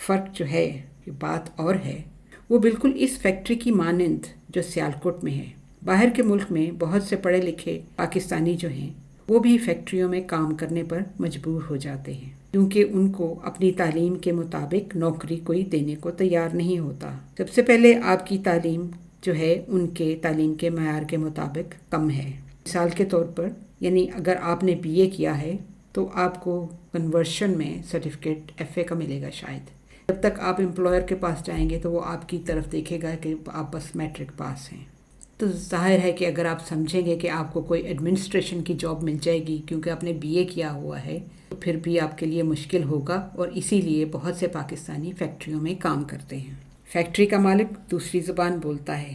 فرق جو ہے، یہ بات اور ہے، وہ بالکل اس فیکٹری کی مانند جو سیالکوٹ میں ہے۔ باہر کے ملک میں بہت سے پڑھے لکھے پاکستانی جو ہیں وہ بھی فیکٹریوں میں کام کرنے پر مجبور ہو جاتے ہیں، کیونکہ ان کو اپنی تعلیم کے مطابق نوکری کوئی دینے کو تیار نہیں ہوتا۔ سب سے پہلے آپ کی تعلیم جو ہے ان کے تعلیم کے معیار کے مطابق کم ہے۔ مثال کے طور پر، یعنی اگر آپ نے بی اے کیا ہے تو آپ کو کنورشن میں سرٹیفکیٹ ایف اے کا ملے گا شاید۔ جب تک آپ امپلائر کے پاس جائیں گے تو وہ آپ کی طرف دیکھے گا کہ آپ بس میٹرک پاس ہیں۔ تو ظاہر ہے کہ اگر آپ سمجھیں گے کہ آپ کو کوئی ایڈمنسٹریشن کی جاب مل جائے گی کیونکہ آپ نے بی اے کیا ہوا ہے، تو پھر بھی آپ کے لیے مشکل ہوگا، اور اسی لیے بہت سے پاکستانی فیکٹریوں میں کام کرتے ہیں۔ فیکٹری کا مالک دوسری زبان بولتا ہے۔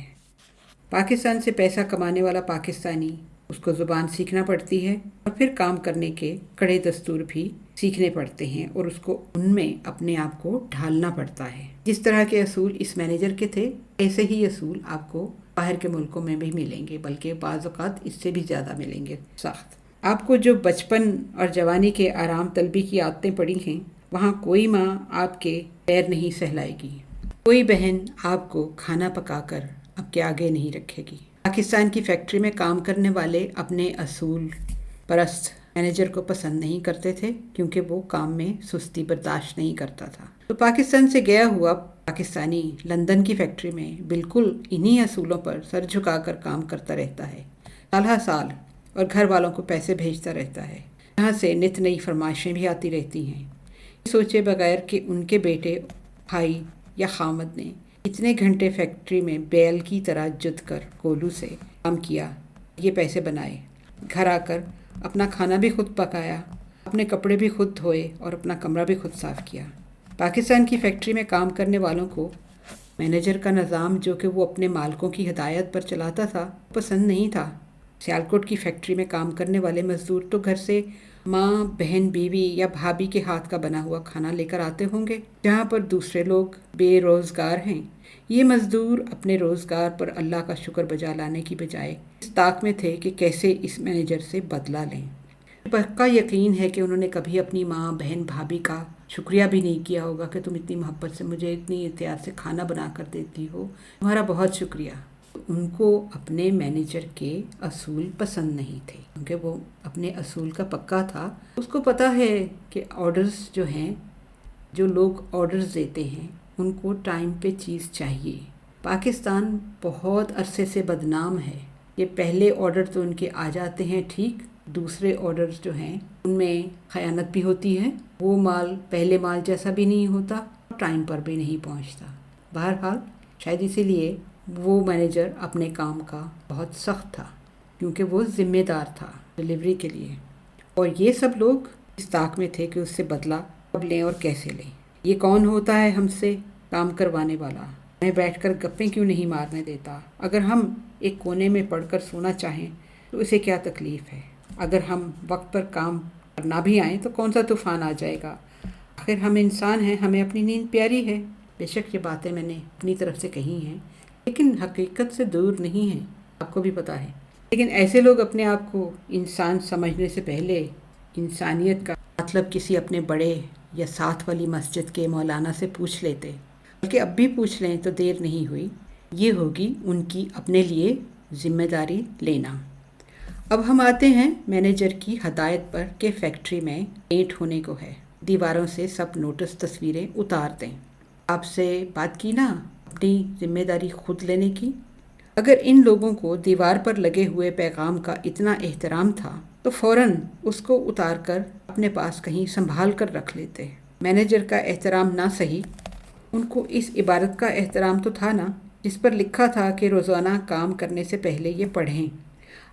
پاکستان سے پیسہ کمانے والا پاکستانی، اس کو زبان سیکھنا پڑتی ہے اور پھر کام کرنے کے کڑے دستور بھی سیکھنے پڑتے ہیں، اور اس کو ان میں اپنے آپ کو ڈھالنا پڑتا ہے۔ جس طرح کے اصول اس مینیجر کے تھے، ایسے ہی اصول آپ کو باہر کے ملکوں میں بھی ملیں گے، بلکہ بعض اوقات اس سے بھی زیادہ ملیں گے سخت۔ آپ کو جو بچپن اور جوانی کے آرام طلبی کی عادتیں پڑی ہیں، وہاں کوئی ماں آپ کے پیر نہیں سہلائے گی، کوئی بہن آپ کو کھانا پکا کر آپ کے آگے نہیں رکھے گی۔ پاکستان کی فیکٹری میں کام کرنے والے اپنے اصول پرست مینیجر کو پسند نہیں کرتے تھے، کیونکہ وہ کام میں سستی برداشت نہیں کرتا تھا۔ تو پاکستان سے گیا ہوا پاکستانی لندن کی فیکٹری میں بالکل انہی اصولوں پر سر جھکا کر کام کرتا رہتا ہے، سال ہر سال، اور گھر والوں کو پیسے بھیجتا رہتا ہے۔ یہاں سے نت نئی فرمائشیں بھی آتی رہتی ہیں، سوچے بغیر کہ ان کے بیٹے، بھائی یا خامد نے اتنے گھنٹے فیکٹری میں بیل کی طرح جت کر کولو سے کام کیا، یہ پیسے بنائے، گھر آ کر اپنا کھانا بھی خود پکایا، اپنے کپڑے بھی خود دھوئے اور اپنا کمرہ بھی خود صاف کیا۔ پاکستان کی فیکٹری میں کام کرنے والوں کو مینیجر کا نظام، جو کہ وہ اپنے مالکوں کی ہدایت پر چلاتا تھا، پسند نہیں تھا۔ سیالکوٹ کی فیکٹری میں کام کرنے والے مزدور تو گھر سے ماں، بہن، بیوی یا بھابھی کے ہاتھ کا بنا ہوا کھانا لے کر آتے ہوں گے، جہاں پر دوسرے لوگ بے روزگار ہیں۔ یہ مزدور اپنے روزگار پر اللہ کا شکر بجا لانے کی بجائے اس طاق میں تھے کہ کیسے اس مینیجر سے بدلہ لیں۔ پکا یقین ہے کہ انہوں نے کبھی اپنی ماں، بہن، بھابھی کا شکریہ بھی نہیں کیا ہوگا کہ تم اتنی محبت سے مجھے اتنی احتیاط سے کھانا بنا کر دیتی ہو، تمہارا بہت شکریہ۔ ان کو اپنے مینیجر کے اصول پسند نہیں تھے، کیونکہ وہ اپنے اصول کا پکا تھا۔ اس کو پتہ ہے کہ آرڈرز جو ہیں، جو لوگ آرڈرز دیتے ہیں، ان کو ٹائم پہ چیز چاہیے۔ پاکستان بہت عرصے سے بدنام ہے۔ یہ پہلے آرڈر تو ان کے آ جاتے ہیں ٹھیک، دوسرے آرڈرز جو ہیں ان میں خیانت بھی ہوتی ہے، وہ مال پہلے مال جیسا بھی نہیں ہوتا، ٹائم پر بھی نہیں پہنچتا۔ بہرحال شاید اسی لیے وہ مینیجر اپنے کام کا بہت سخت تھا، کیونکہ وہ ذمہ دار تھا ڈلیوری کے لیے، اور یہ سب لوگ اس طاق میں تھے کہ اس سے بدلہ کب لیں اور کیسے لیں۔ یہ کون ہوتا ہے ہم سے کام کروانے والا؟ ہمیں بیٹھ کر گپیں کیوں نہیں مارنے دیتا؟ اگر ہم ایک کونے میں پڑھ کر سونا چاہیں تو اسے کیا تکلیف ہے؟ اگر ہم وقت پر کام کرنا بھی آئیں تو کون سا طوفان آ جائے گا؟ آخر ہم انسان ہیں، ہمیں اپنی نیند پیاری ہے۔ بے شک یہ باتیں میں نے اپنی طرف سے کہی ہیں، لیکن حقیقت سے دور نہیں ہیں، آپ کو بھی پتہ ہے۔ لیکن ایسے لوگ اپنے آپ کو انسان سمجھنے سے پہلے انسانیت کا مطلب کسی اپنے بڑے یا ساتھ والی مسجد کے مولانا سے پوچھ لیتے، بلکہ اب بھی پوچھ لیں تو دیر نہیں ہوئی۔ یہ ہوگی ان کی اپنے لیے ذمہ داری لینا۔ اب ہم آتے ہیں مینیجر کی ہدایت پر کہ فیکٹری میں پینٹ ہونے کو ہے، دیواروں سے سب نوٹس تصویریں اتار دیں۔ آپ سے بات کی نا اپنی ذمہ داری خود لینے کی؟ اگر ان لوگوں کو دیوار پر لگے ہوئے پیغام کا اتنا احترام تھا تو فوراً اس کو اتار کر اپنے پاس کہیں سنبھال کر رکھ لیتے۔ مینیجر کا احترام نہ صحیح، ان کو اس عبارت کا احترام تو تھا نا، جس پر لکھا تھا کہ روزانہ کام کرنے سے پہلے یہ پڑھیں۔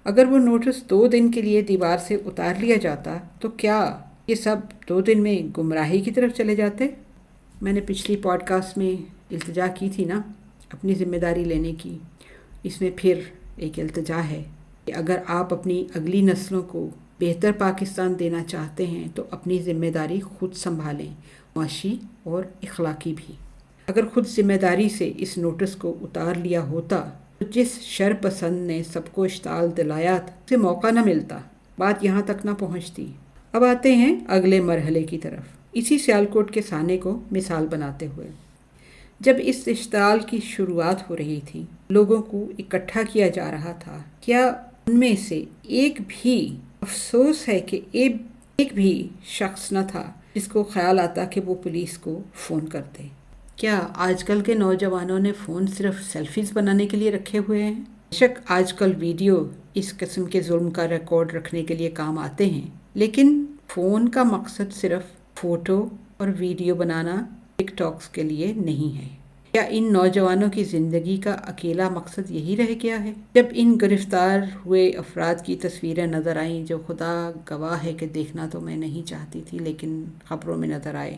اگر وہ نوٹس 2 دن کے لیے دیوار سے اتار لیا جاتا تو کیا یہ سب 2 دن میں گمراہی کی طرف چلے جاتے؟ میں نے پچھلی پوڈ کاسٹ میں التجا کی تھی نا اپنی ذمہ داری لینے کی۔ اس میں پھر ایک التجا ہے کہ اگر آپ اپنی اگلی نسلوں کو بہتر پاکستان دینا چاہتے ہیں تو اپنی ذمہ داری خود سنبھالیں، معاشی اور اخلاقی بھی۔ اگر خود ذمہ داری سے اس نوٹس کو اتار لیا ہوتا تو جس شر پسند نے سب کو اشتعال دلایا تھا اسے موقع نہ ملتا، بات یہاں تک نہ پہنچتی۔ اب آتے ہیں اگلے مرحلے کی طرف۔ اسی سیالکوٹ کے سانے کو مثال بناتے ہوئے، جب اس اشتعال کی شروعات ہو رہی تھی، لوگوں کو اکٹھا کیا جا رہا تھا، کیا ان میں سے ایک بھی، افسوس ہے کہ ایک بھی شخص نہ تھا جس کو خیال آتا کہ وہ پولیس کو فون کرتے؟ کیا آج کل کے نوجوانوں نے فون صرف سیلفیز بنانے کے لیے رکھے ہوئے ہیں؟ بے شک آج کل ویڈیو اس قسم کے ظلم کا ریکارڈ رکھنے کے لیے کام آتے ہیں، لیکن فون کا مقصد صرف فوٹو اور ویڈیو بنانا ٹک ٹاکس کے لیے نہیں ہے۔ کیا ان نوجوانوں کی زندگی کا اکیلا مقصد یہی رہ گیا ہے؟ جب ان گرفتار ہوئے افراد کی تصویریں نظر آئیں، جو خدا گواہ ہے کہ دیکھنا تو میں نہیں چاہتی تھی لیکن خبروں میں نظر آئے،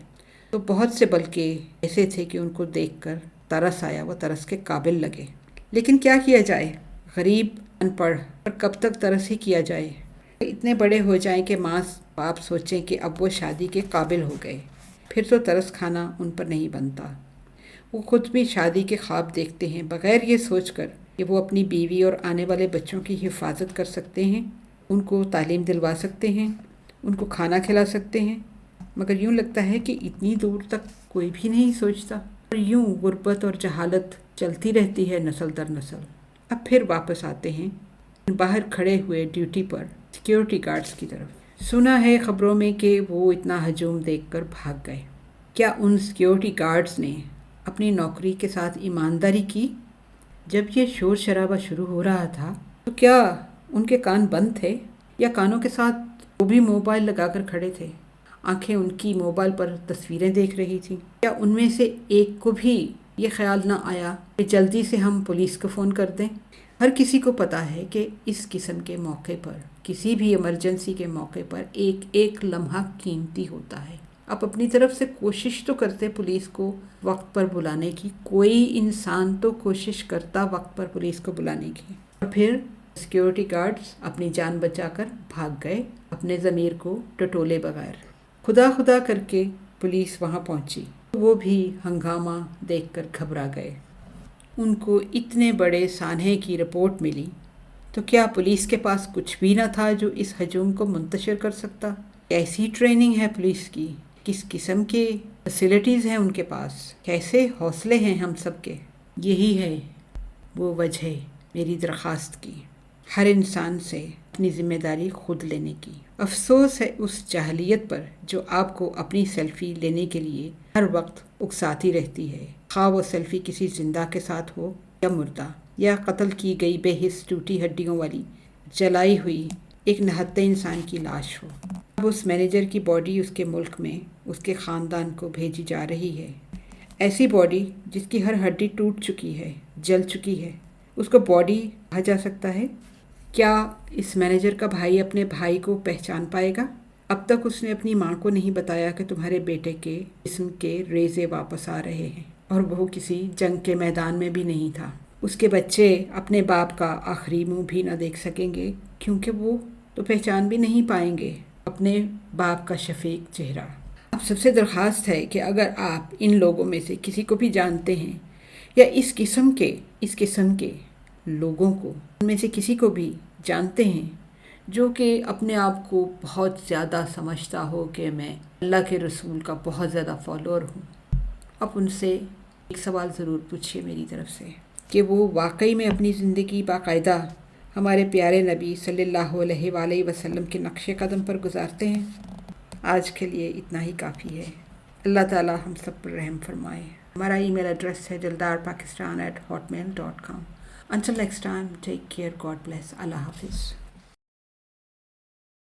تو بہت سے بلکہ ایسے تھے کہ ان کو دیکھ کر ترس آیا، وہ ترس کے قابل لگے۔ لیکن کیا کیا جائے؟ غریب، ان پڑھ، اور کب تک ترس ہی کیا جائے؟ اتنے بڑے ہو جائیں کہ ماں باپ سوچیں کہ اب وہ شادی کے قابل ہو گئے، پھر تو ترس کھانا ان پر نہیں بنتا۔ وہ خود بھی شادی کے خواب دیکھتے ہیں، بغیر یہ سوچ کر کہ وہ اپنی بیوی اور آنے والے بچوں کی حفاظت کر سکتے ہیں، ان کو تعلیم دلوا سکتے ہیں، ان کو کھانا کھلا سکتے ہیں، مگر یوں لگتا ہے کہ اتنی دور تک کوئی بھی نہیں سوچتا، اور یوں غربت اور جہالت چلتی رہتی ہے نسل در نسل۔ اب پھر واپس آتے ہیں باہر کھڑے ہوئے ڈیوٹی پر سیکیورٹی گارڈز کی طرف۔ سنا ہے خبروں میں کہ وہ اتنا ہجوم دیکھ کر بھاگ گئے۔ کیا ان سیکیورٹی گارڈز نے اپنی نوکری کے ساتھ ایمانداری کی؟ جب یہ شور شرابہ شروع ہو رہا تھا تو کیا ان کے کان بند تھے، یا کانوں کے ساتھ وہ بھی موبائل لگا کر کھڑے تھے؟ آنکھیں ان کی موبائل پر تصویریں دیکھ رہی تھیں۔ کیا ان میں سے ایک کو بھی یہ خیال نہ آیا کہ جلدی سے ہم پولیس کو فون کر دیں؟ ہر کسی کو پتہ ہے کہ اس قسم کے موقع پر، کسی بھی ایمرجنسی کے موقع پر ایک ایک لمحہ قیمتی ہوتا ہے۔ آپ اپنی طرف سے کوشش تو کرتے پولیس کو وقت پر بلانے کی، کوئی انسان تو کوشش کرتا وقت پر پولیس کو بلانے کی، اور پھر سیکیورٹی گارڈز اپنی جان بچا کر بھاگ گئے اپنے ضمیر کو ٹٹولے بغیر۔ خدا خدا کر کے پولیس وہاں پہنچی، وہ بھی ہنگامہ دیکھ کر گھبرا گئے۔ ان کو اتنے بڑے سانحے کی رپورٹ ملی، تو کیا پولیس کے پاس کچھ بھی نہ تھا جو اس ہجوم کو منتشر کر سکتا؟ کیسی ٹریننگ ہے پولیس کی، کس قسم کے فیسلٹیز ہیں ان کے پاس، کیسے حوصلے ہیں ہم سب کے؟ یہی ہے وہ وجہ میری درخواست کی، ہر انسان سے اپنی ذمہ داری خود لینے کی۔ افسوس ہے اس جاہلیت پر جو آپ کو اپنی سیلفی لینے کے لیے ہر وقت اکساتی رہتی ہے، خواہ وہ سیلفی کسی زندہ کے ساتھ ہو یا مردہ، یا قتل کی گئی بے حس ٹوٹی ہڈیوں والی جلائی ہوئی ایک نہتے انسان کی لاش ہو۔ اب اس مینیجر کی باڈی اس کے ملک میں اس کے خاندان کو بھیجی جا رہی ہے، ایسی باڈی جس کی ہر ہڈی ٹوٹ چکی ہے، جل چکی ہے، اس کو باڈی کہا جا سکتا ہے؟ کیا اس مینیجر کا بھائی اپنے بھائی کو پہچان پائے گا؟ اب تک اس نے اپنی ماں کو نہیں بتایا کہ تمہارے بیٹے کے جسم کے ریزے واپس آ رہے ہیں، اور وہ کسی جنگ کے میدان میں بھی نہیں تھا۔ اس کے بچے اپنے باپ کا آخری منہ بھی نہ دیکھ سکیں گے، کیونکہ وہ تو پہچان بھی نہیں پائیں گے اپنے باپ کا شفیق چہرہ۔ اب سب سے درخواست ہے کہ اگر آپ ان لوگوں میں سے کسی کو بھی جانتے ہیں، یا اس قسم کے لوگوں کو ان میں سے کسی کو بھی جانتے ہیں جو کہ اپنے آپ کو بہت زیادہ سمجھتا ہو کہ میں اللہ کے رسول کا بہت زیادہ فالوور ہوں، اب ان سے ایک سوال ضرور پوچھیے میری طرف سے کہ وہ واقعی میں اپنی زندگی باقاعدہ ہمارے پیارے نبی صلی اللہ علیہ وآلہ وسلم کے نقش قدم پر گزارتے ہیں۔ آج کے لیے اتنا ہی کافی ہے۔ اللہ تعالی ہم سب پر رحم فرمائے۔ ہمارا ای میل ایڈریس ہے dildarpakistan@hotmail.com۔ Until next time, take care, God bless, Allah Hafiz.